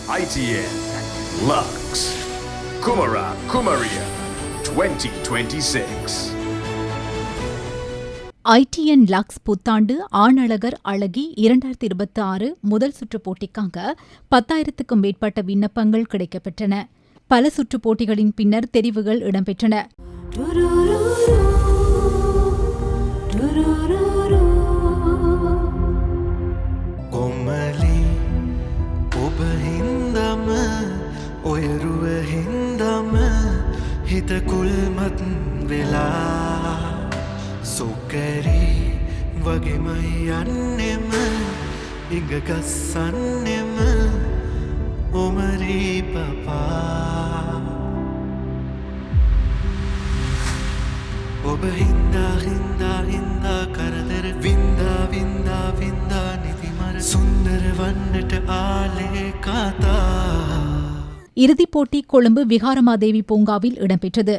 ITN Lux Kumara Kumaria 2026. ITN lux புத்தாண்டு ஆணழகர் அழகி 2026 முதல் சுற்றுப் போட்டிக்காக 10,000க்கும் மேற்பட்ட விண்ணப்பங்கள் கிடைக்கப்பெற்றன. பல சுற்றுப் போட்டிகளின் பின்னர் தெரிவுகள் இடம்பெற்றன. සොකරි වගේමයි යන්නෙම ඉගගස්සන්නෙම ඔමරී පපා ඔබ හින්දා හින්දා හින්දා කරදර වින්දා වින්දා වින්දා නිදිමර සුන්දර වන්නට ආලේ කතා. இறுதிப் போட்டி கொழும்பு விகாரமாதேவி பூங்காவில் இடம்பெற்றது.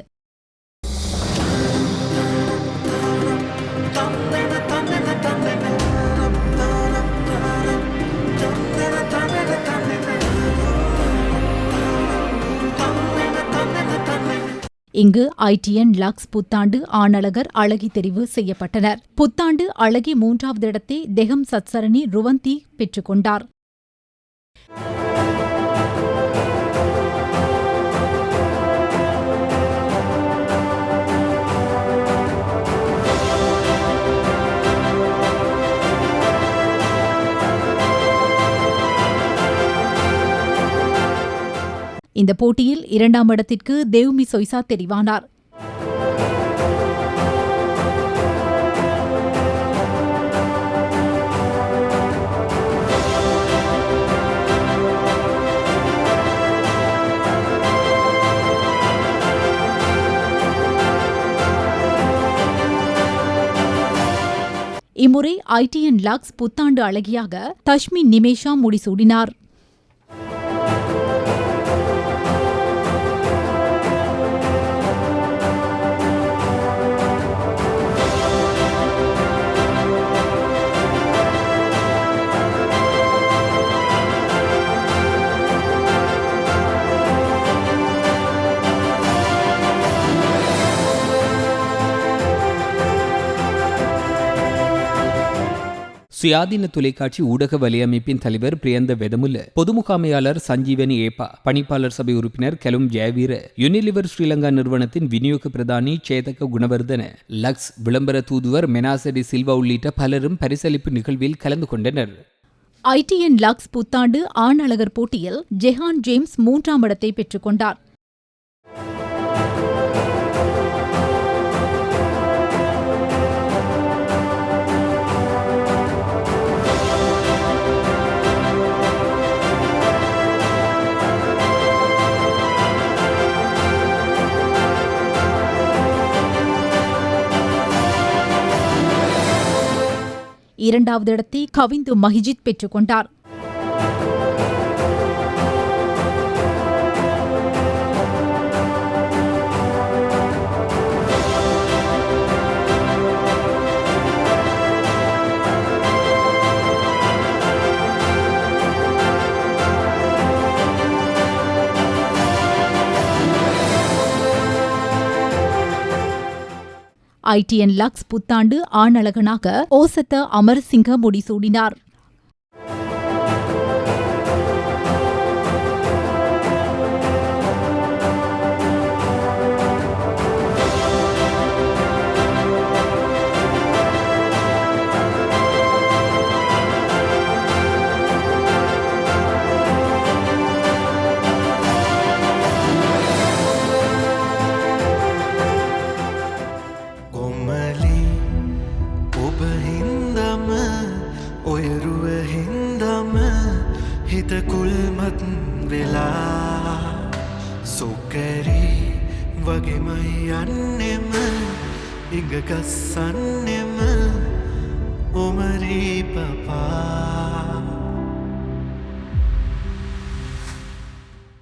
இங்கு ITN லக்ஸ் புத்தாண்டு ஆணழகர் அழகி தெரிவு செய்யப்பட்டனர். புத்தாண்டு அழகி 3வது இடத்தை தெகம் சத்சரணி ருவந்தி பெற்றுக் கொண்டார். இந்த போட்டியில் 2ஆம் இடத்திற்கு தேவ்மி சொய்சா தெரிவானார். இம்முறை ITN லக்ஸ் புத்தாண்டு அழகியாக தஷ்மி நிமேஷா முடிசூடினார். சுயாதீன தொலைக்காட்சி ஊடக வலையமைப்பின் தலைவர் பிரியந்த வெதமுல்ல, பொதுமுகாமையாளர் சஞ்சீவனி ஏப்பா, பணிப்பாளர் சபை உறுப்பினர் கெலும் ஜெயவீர, யுனிலிவர் ஸ்ரீலங்கா நிறுவனத்தின் விநியோக பிரதானி சேதக குணவர்தன, லக்ஸ் விளம்பர தூதுவர் மெனாசடி சில்வா உள்ளிட்ட பலரும் பரிசளிப்பு நிகழ்வில் கலந்து கொண்டனர். ITN லக்ஸ் புத்தாண்டு ஆணழகர் போட்டியில் ஜெஹான் ஜேம்ஸ் 3ஆம் இடத்தை பெற்றுக் கொண்டார். இரண்டாவது இடத்தை கவிந்து மஹிஜித் பெற்றுக் கொண்டார். ITN லக்ஸ் புத்தாண்டு ஆணழகனாக ஓசத்த அமர்சிங்க முடிசூடினார். සොකරි වගේමයි යන්නෙම ඉගගස්සන්නෙම ඔමරී පපා